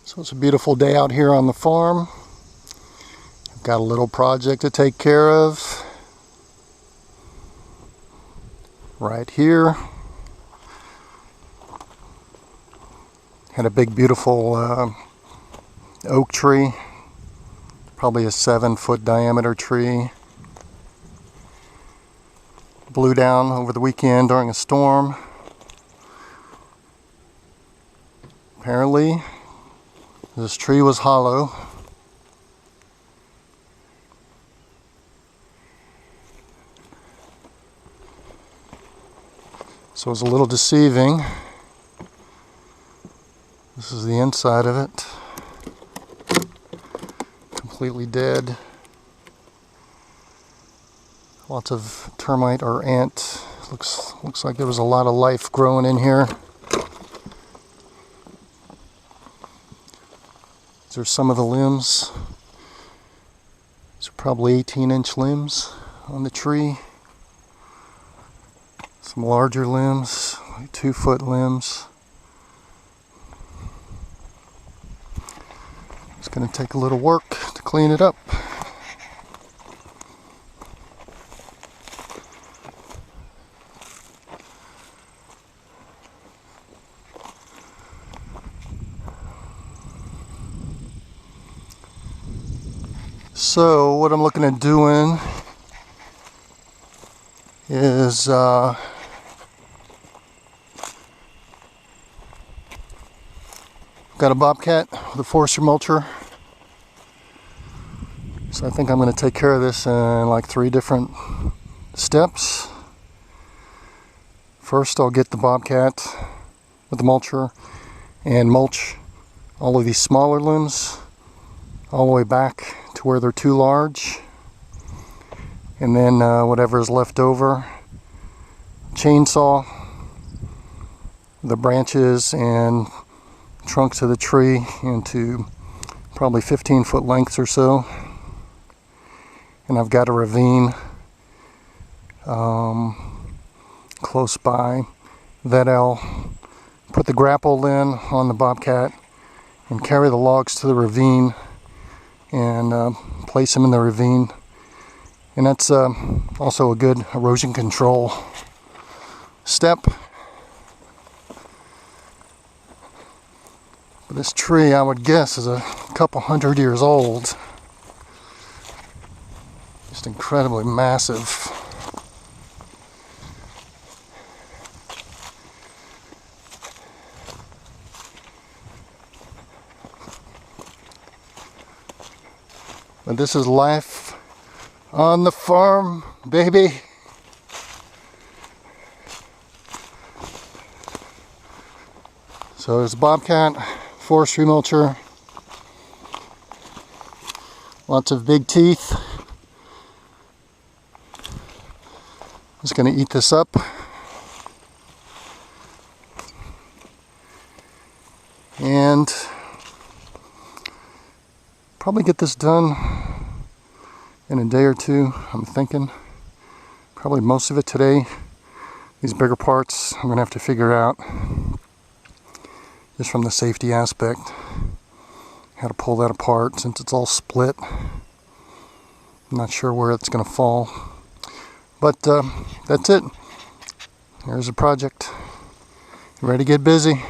So it's a beautiful day out here on the farm. I've got a little project to take care of right here. Had a big beautiful oak tree, probably a 7-foot diameter tree. Blew down over the weekend during a storm. Apparently this tree was hollow. So it was a little deceiving. This is the inside of it. Completely dead. Lots of termite or ant. Looks like there was a lot of life growing in here. These are some of the limbs. These are probably 18-inch limbs on the tree. Some larger limbs, like 2-foot limbs. It's going to take a little work to clean it up. So what I'm looking at doing is got a Bobcat with a Forestry Mulcher. So I think I'm going to take care of this in like 3 different steps. First, I'll get the Bobcat with the mulcher and mulch all of these smaller limbs all the way back to where they're too large, and then whatever is left over, chainsaw the branches and trunks of the tree into probably 15-foot lengths or so. And I've got a ravine close by that I'll put the grapple in on the Bobcat and carry the logs to the ravine and place them in the ravine. And that's also a good erosion control step. But this tree, I would guess, is a couple 100 years old. Just incredibly massive. But this is life on the farm, baby. So there's Bobcat, Forestry Mulcher, lots of big teeth. Just going to eat this up. And probably get this done in a day or two, I'm thinking. Probably most of it today. These bigger parts I'm going to have to figure out, just from the safety aspect, how to pull that apart since it's all split. I'm not sure where it's going to fall. But that's it. Here's the project. Ready to get busy.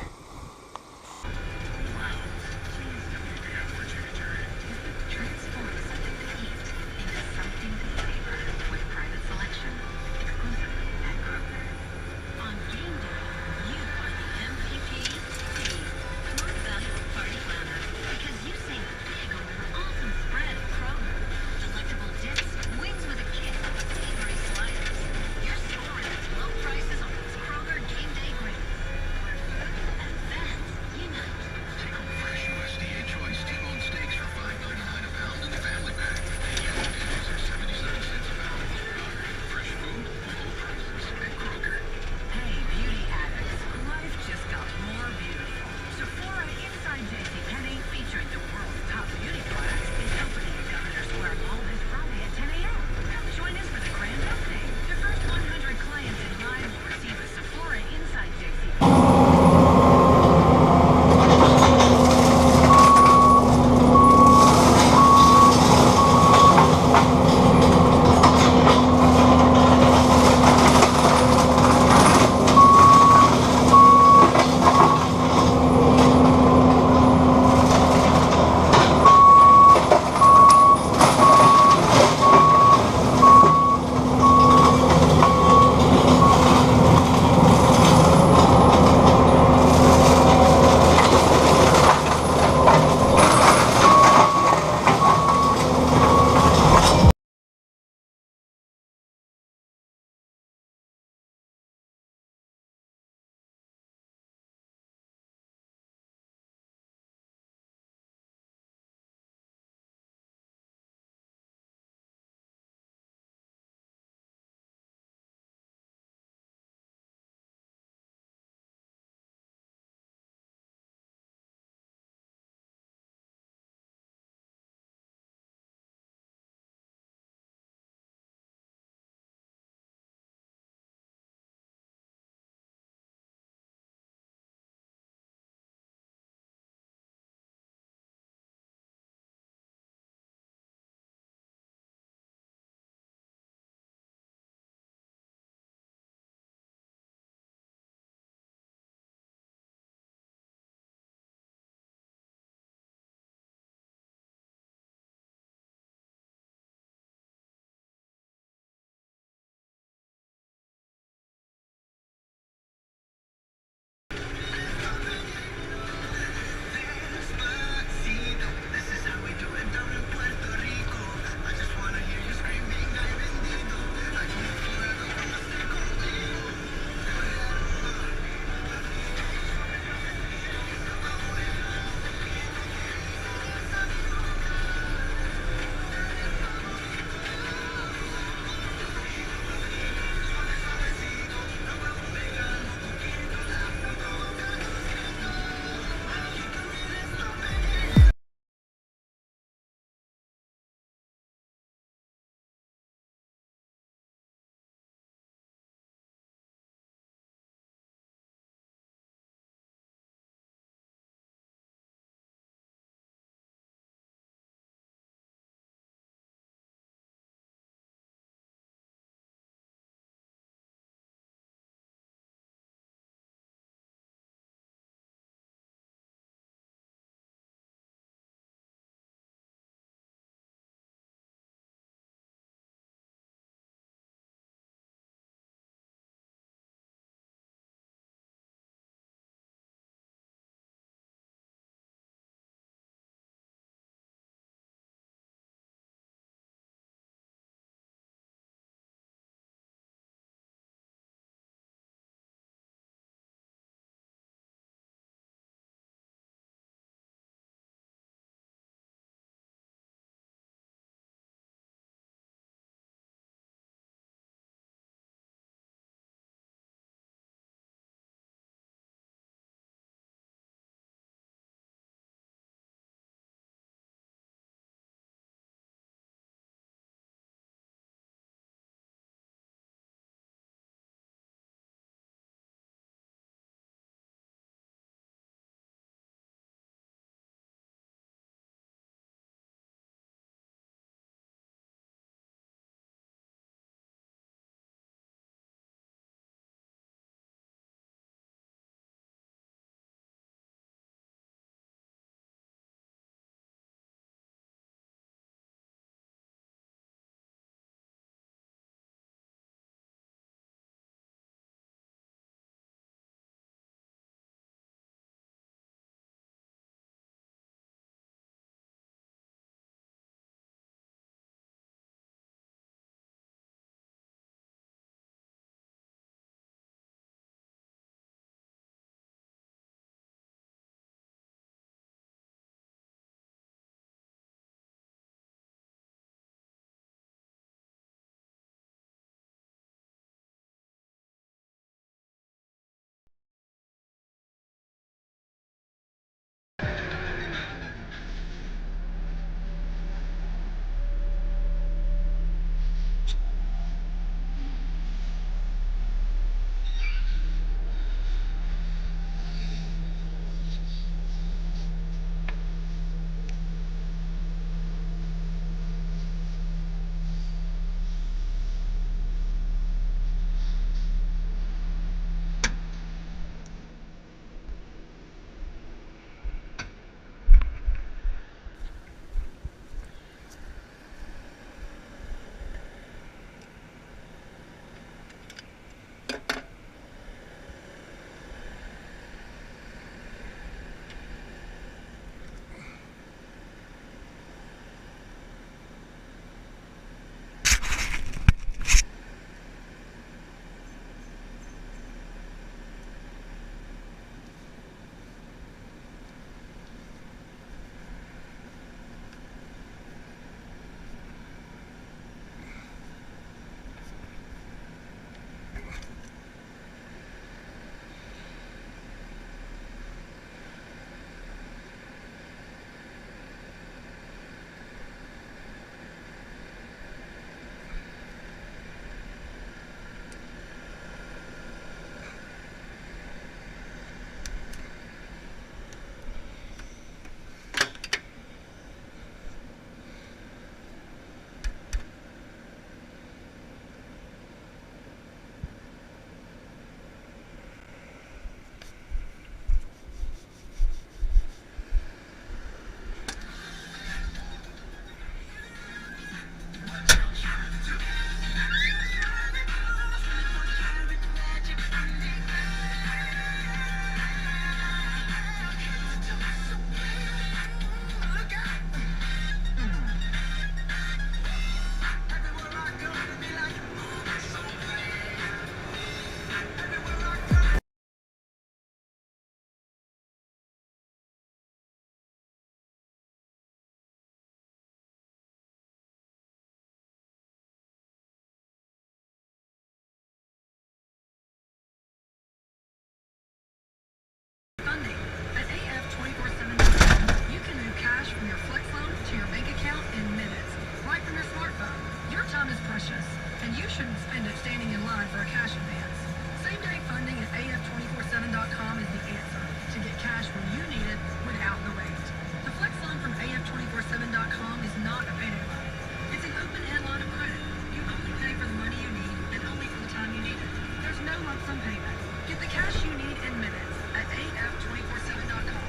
spend it standing in line for a cash advance. Same-day funding at af247.com is the answer to get cash when you need it without the wait. The Flex loan from af247.com is not a payday loan. It's an open-end line of credit. You only pay for the money you need and only for the time you need it. There's no lump sum payment. Get the cash you need in minutes at af247.com.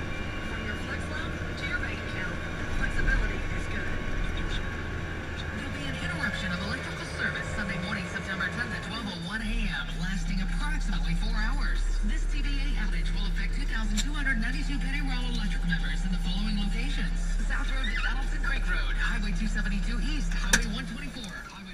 From your Flex loan to your bank account, flexibility is good. There'll be an interruption of electrical service Sunday morning, September 10th at 12:01 a.m., lasting approximately 4 hours. This TVA outage will affect 2,292 Pennyroll Electric members in the following locations: South Road to Donaldson Creek Road, Highway 272 East, Highway 124, Highway...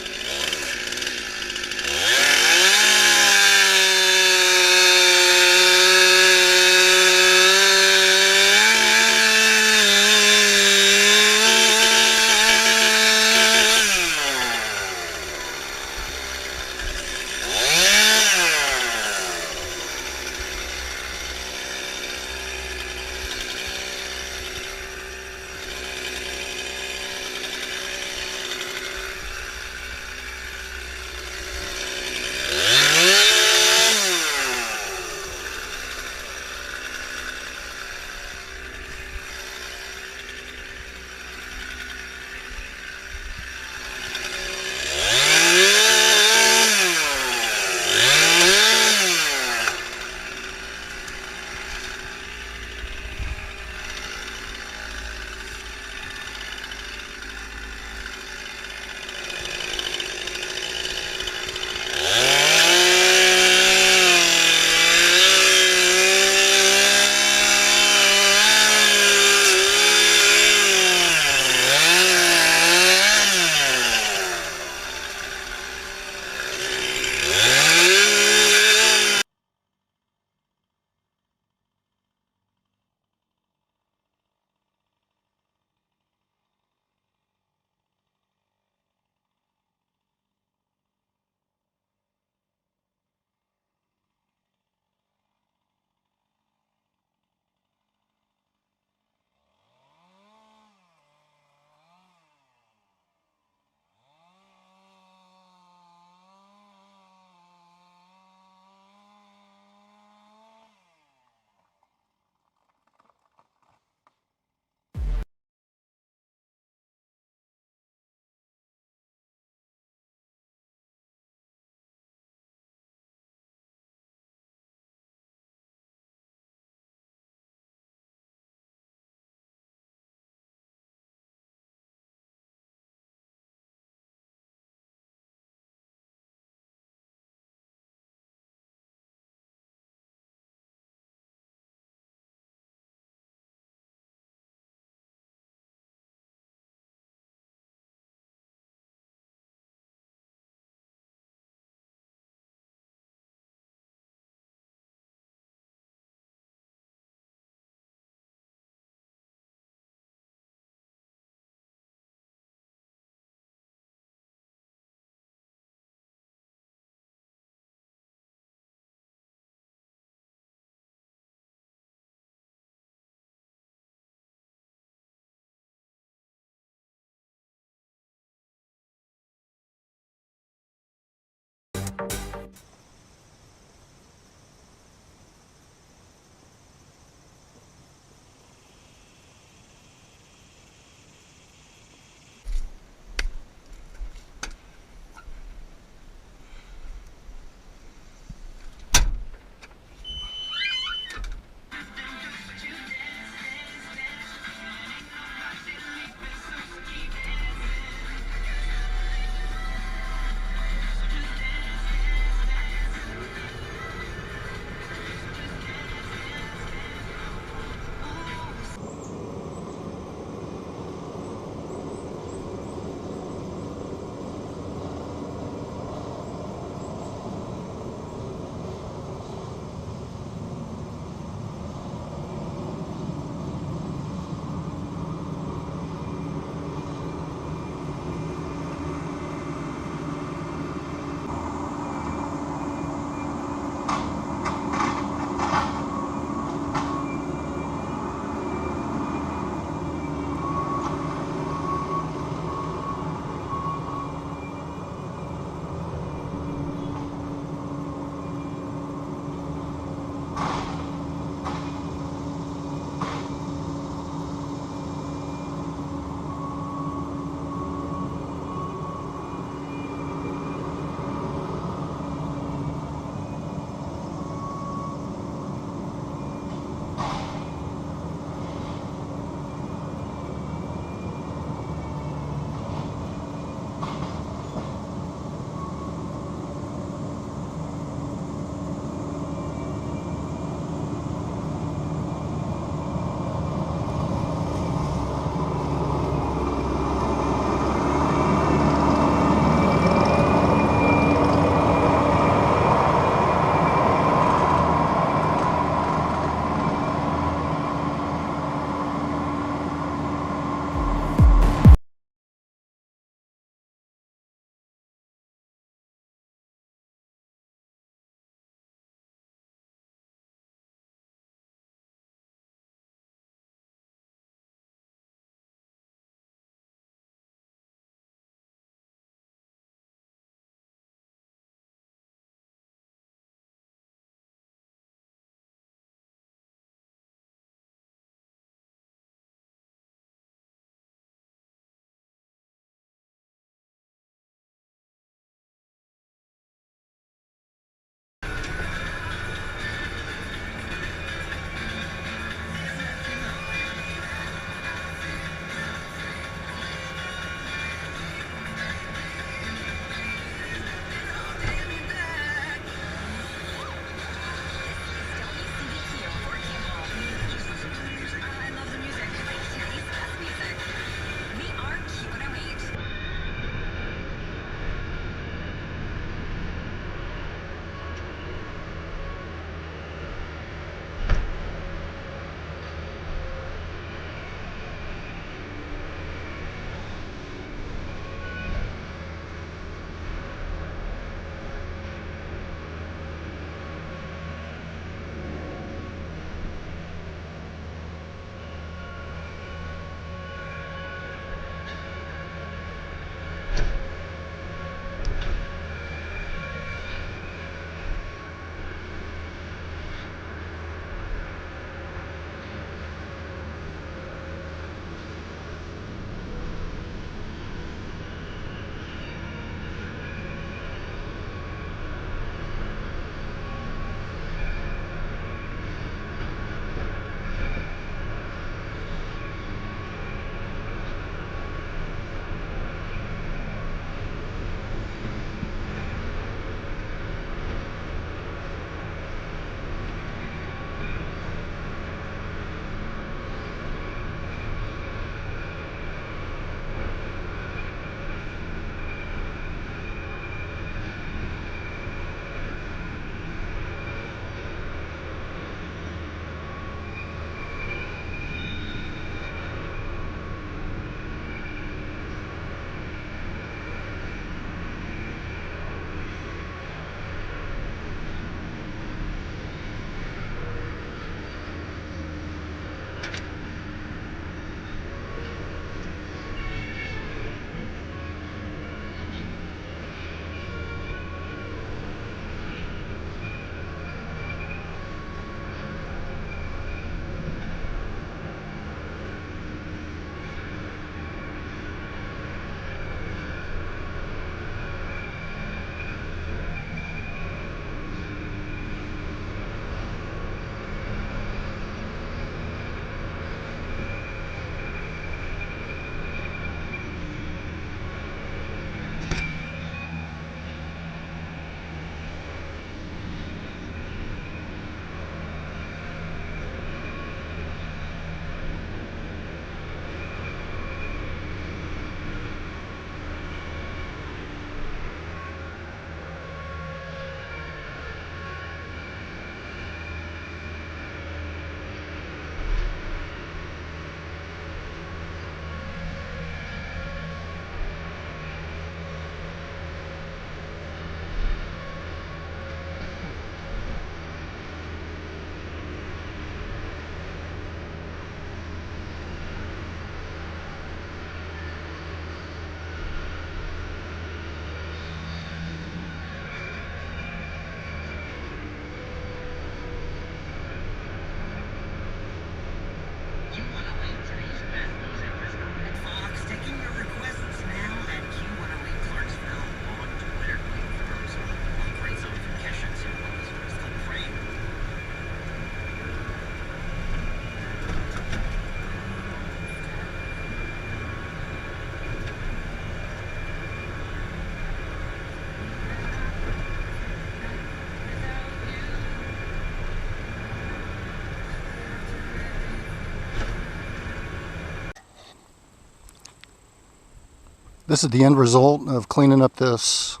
This is the end result of cleaning up this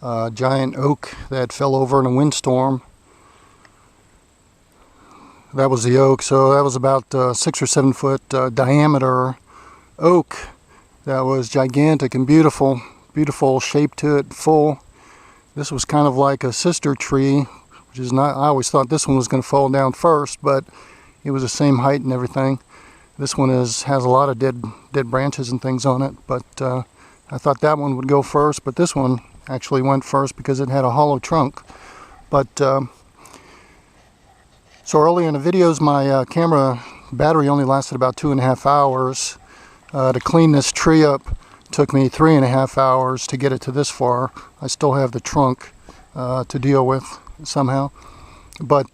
giant oak that fell over in a windstorm. That was the oak, so that was about 6 or 7 foot diameter oak that was gigantic and beautiful, beautiful shape to it, full. This was kind of like a sister tree, which is not, I always thought this one was going to fall down first, but it was the same height and everything. This one has a lot of dead branches and things on it, but I thought that one would go first, but this one actually went first because it had a hollow trunk. But so earlier in the videos, my camera battery only lasted about 2.5 hours. To clean this tree up took me 3.5 hours to get it to this far. I still have the trunk to deal with somehow. But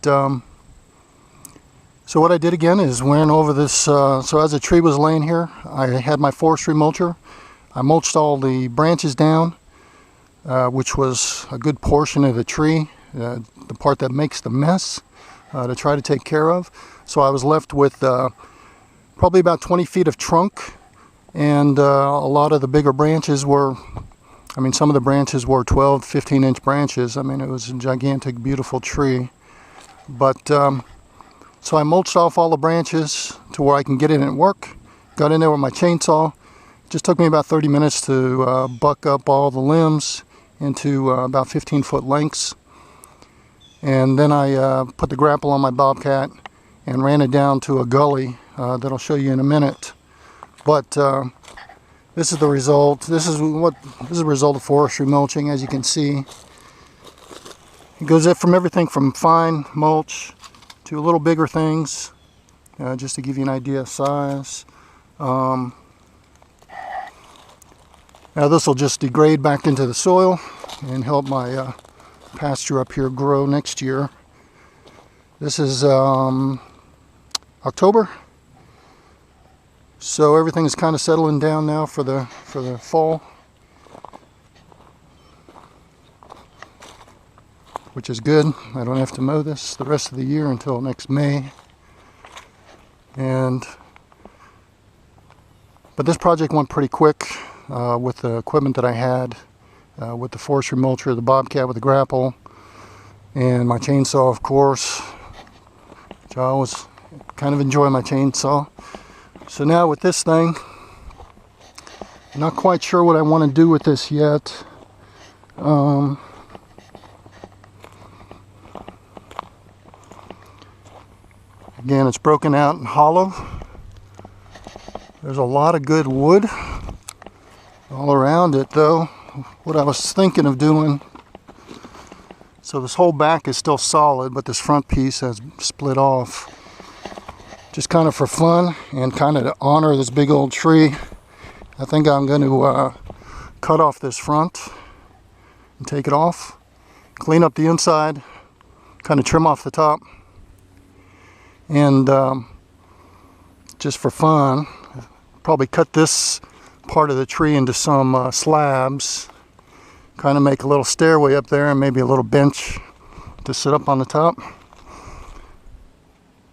so what I did again is went over this. So as the tree was laying here, I had my forestry mulcher. I mulched all the branches down, which was a good portion of the tree, the part that makes the mess, to try to take care of. So I was left with probably about 20 feet of trunk, and a lot of the bigger branches were, I mean, some of the branches were 12, 15-inch branches. I mean, it was a gigantic, beautiful tree. But so I mulched off all the branches to where I can get in and work. Got in there with my chainsaw. It just took me about 30 minutes to buck up all the limbs into about 15-foot lengths. And then I put the grapple on my Bobcat and ran it down to a gully that I'll show you in a minute. But this is the result. This is the result of forestry mulching, as you can see. It goes from everything from fine mulch to a little bigger things, just to give you an idea of size. Now this will just degrade back into the soil and help my pasture up here grow next year. This is October, so everything is kind of settling down now for the fall, which is good. I don't have to mow this the rest of the year until next May. But this project went pretty quick with the equipment that I had, with the forestry mulcher, the Bobcat with the grapple, and my chainsaw, of course, which I always kind of enjoy my chainsaw. So now with this thing, I'm not quite sure what I want to do with this yet. Again, it's broken out and hollow. There's a lot of good wood all around it, though. What I was thinking of doing, so this whole back is still solid, but this front piece has split off. Just kind of for fun and kind of to honor this big old tree, I think I'm going to cut off this front and take it off, clean up the inside, kind of trim off the top, and just for fun, probably cut this part of the tree into some slabs, kind of make a little stairway up there and maybe a little bench to sit up on the top.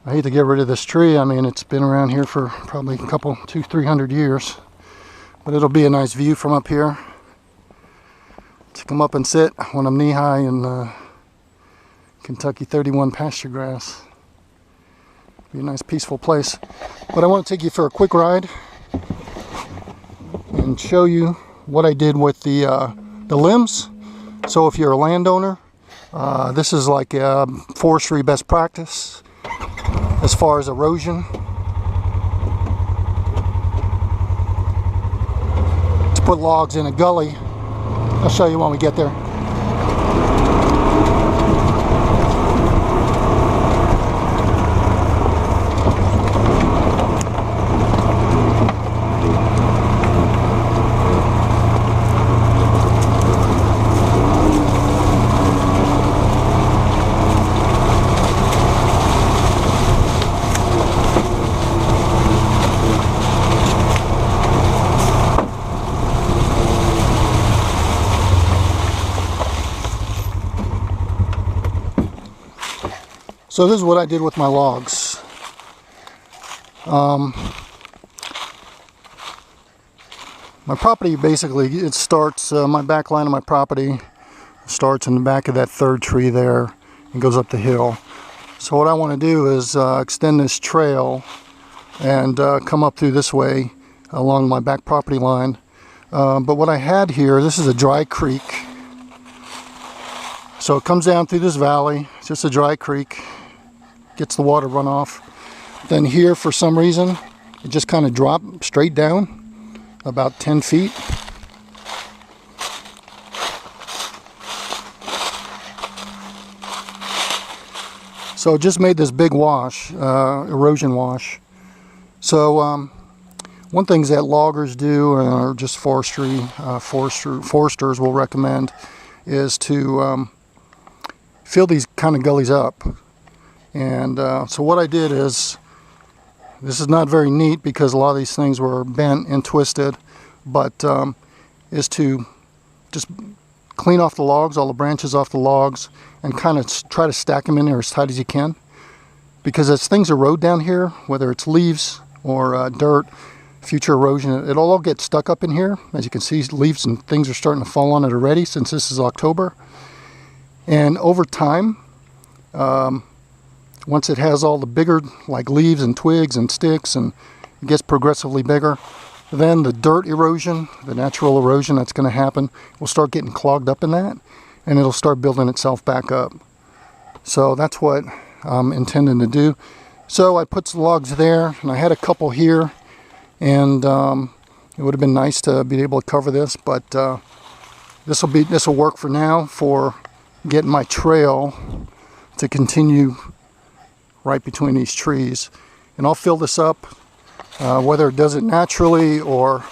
I hate to get rid of this tree. I mean, it's been around here for probably a couple, 200-300 years, but it'll be a nice view from up here to come up and sit when I'm knee-high in Kentucky 31 pasture grass. Be a nice peaceful place. But I want to take you for a quick ride and show you what I did with the limbs. So if you're a landowner, this is like a forestry best practice as far as erosion. To put logs in a gully. I'll show you when we get there. So this is what I did with my logs. My property basically, it starts, my back line of my property starts in the back of that third tree there and goes up the hill. So what I want to do is extend this trail and come up through this way along my back property line. But what I had here, this is a dry creek. So it comes down through this valley, it's just a dry creek, gets the water runoff. Then here, for some reason, it just kind of dropped straight down about 10 feet. So it just made this big wash, erosion wash. So one thing that loggers do, or just foresters will recommend, is to fill these kind of gullies up. And so what I did is, this is not very neat because a lot of these things were bent and twisted, but is to just clean off the logs, all the branches off the logs, and kind of try to stack them in there as tight as you can. Because as things erode down here, whether it's leaves or dirt, future erosion, it'll all get stuck up in here. As you can see, leaves and things are starting to fall on it already since this is October. And over time, once it has all the bigger, like leaves and twigs and sticks, and it gets progressively bigger, then the dirt erosion, the natural erosion that's going to happen, will start getting clogged up in that, and it'll start building itself back up. So that's what I'm intending to do. So I put some logs there, and I had a couple here, and it would have been nice to be able to cover this, but this will work for now for getting my trail to continue right between these trees. And I'll fill this up, whether it does it naturally or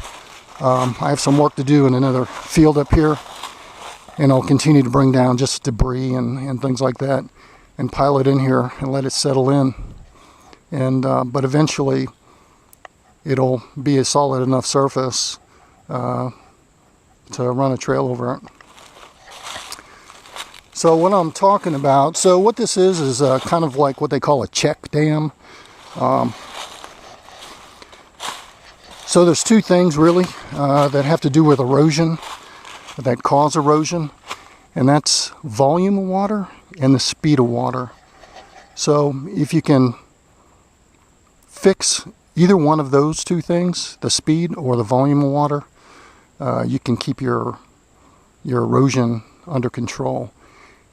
I have some work to do in another field up here, and I'll continue to bring down just debris and things like that and pile it in here and let it settle in. And but eventually it'll be a solid enough surface to run a trail over it. So what I'm talking about, so what this is kind of like what they call a check dam. So there's two things really that have to do with erosion, that cause erosion, and that's volume of water and the speed of water. So if you can fix either one of those two things, the speed or the volume of water, you can keep your erosion under control.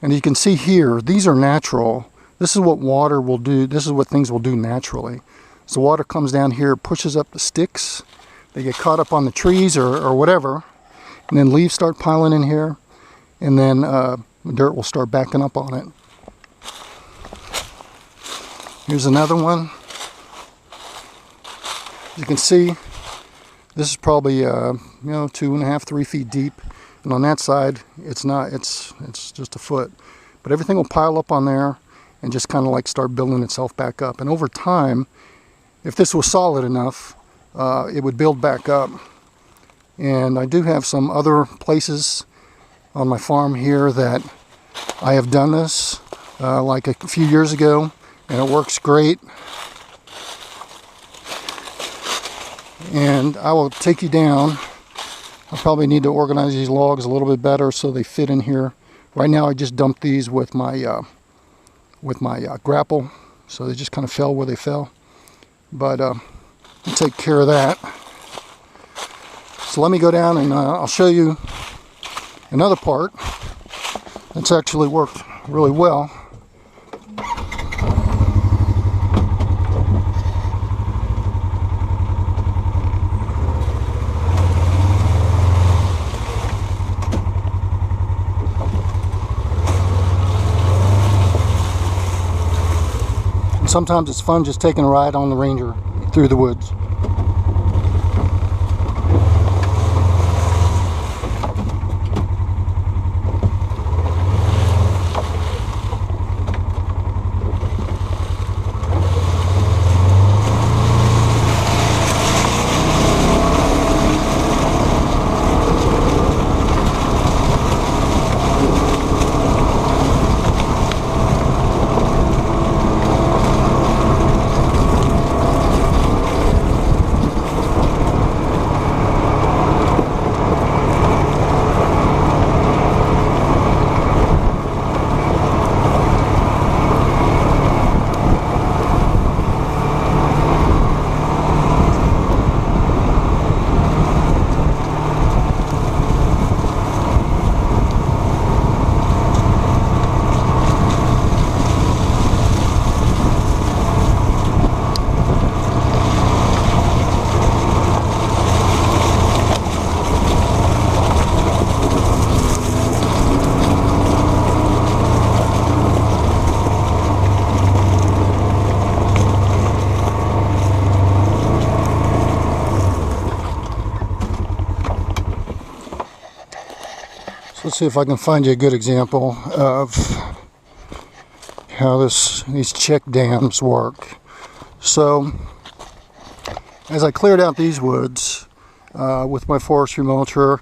And you can see here, these are natural. This is what water will do. This is what things will do naturally. So water comes down here, pushes up the sticks. They get caught up on the trees or whatever. And then leaves start piling in here. And then dirt will start backing up on it. Here's another one. As you can see, this is probably 2.5, 3 feet deep. And on that side, it's not, it's just a foot. But everything will pile up on there and just kind of like start building itself back up. And over time, if this was solid enough, it would build back up. And I do have some other places on my farm here that I have done this, like a few years ago, and it works great. And I will take you down. I probably need to organize these logs a little bit better so they fit in here. Right now I just dumped these with my grapple, so they just kind of fell where they fell. But I'll take care of that. So let me go down and I'll show you another part that's actually worked really well. Sometimes it's fun just taking a ride on the Ranger through the woods. let's see if I can find you a good example of how these check dams work. So as I cleared out these woods with my forestry mulcher,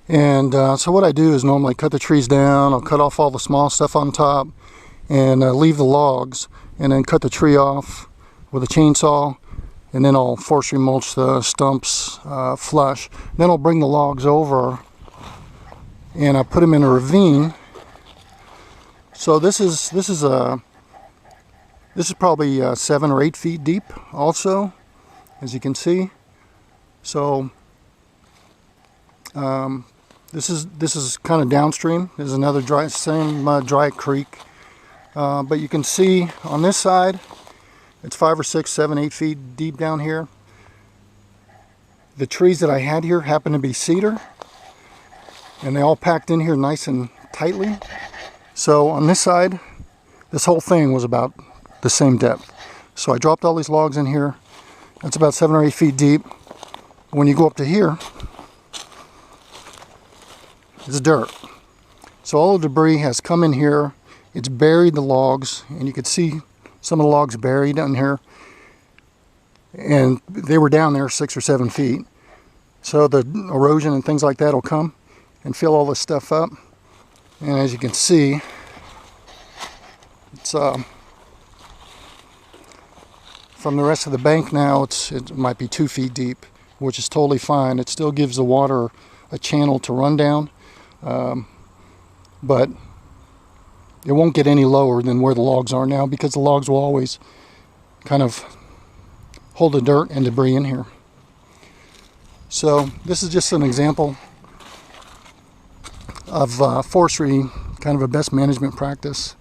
and so what I do is normally cut the trees down. I'll cut off all the small stuff on top and leave the logs, and then cut the tree off with a chainsaw, and then I'll forestry mulch the stumps flush. Then I'll bring the logs over and I put them in a ravine. So this is probably 7 or 8 feet deep also, as you can see. So this is kind of downstream. There's another dry creek, but you can see on this side it's 5 or 6, 7, 8 feet deep down here. The trees that I had here happen to be cedar, and they all packed in here nice and tightly. So on this side, this whole thing was about the same depth. So I dropped all these logs in here. That's about 7 or 8 feet deep. When you go up to here, it's dirt. So all the debris has come in here. It's buried the logs, and you could see some of the logs buried down here. And they were down there 6 or 7 feet. So the erosion and things like that will come and fill all this stuff up. And as you can see, it's from the rest of the bank now, it might be 2 feet deep, which is totally fine. It still gives the water a channel to run down, but it won't get any lower than where the logs are now, because the logs will always kind of hold the dirt and debris in here. So this is just an example of forestry, kind of a best management practice,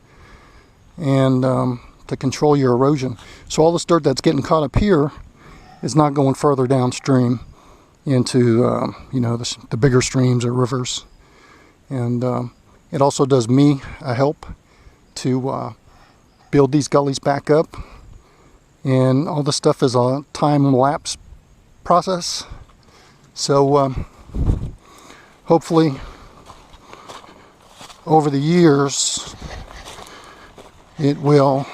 and to control your erosion. So all this dirt that's getting caught up here is not going further downstream into the bigger streams or rivers. And it also does me a help to build these gullies back up. And all this stuff is a time-lapse process. So hopefully over the years it will,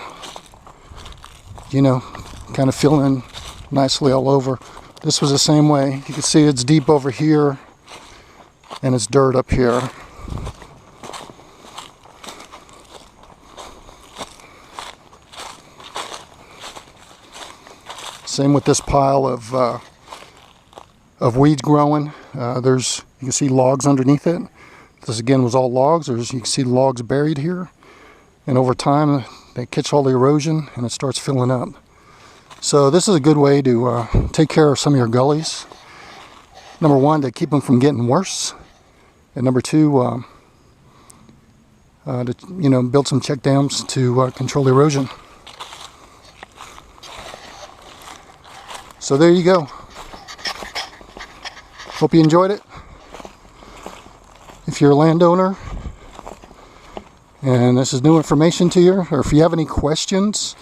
kind of fill in nicely all over. This was the same way. You can see it's deep over here and it's dirt up here. Same with this pile of weeds growing. You can see logs underneath it. This again was all logs. You can see logs buried here, and over time they catch all the erosion and it starts filling up. So this is a good way to take care of some of your gullies. Number one, to keep them from getting worse, and number two, to build some check dams to control erosion. So there you go. Hope you enjoyed it. If you're a landowner and this is new information to you, or if you have any questions,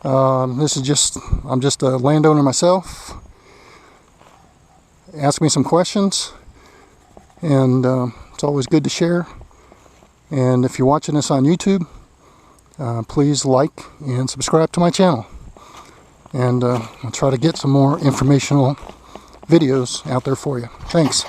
I'm just a landowner myself. Ask me some questions, and it's always good to share. And if you're watching this on YouTube, please like and subscribe to my channel. And I'll try to get some more informational videos out there for you. Thanks.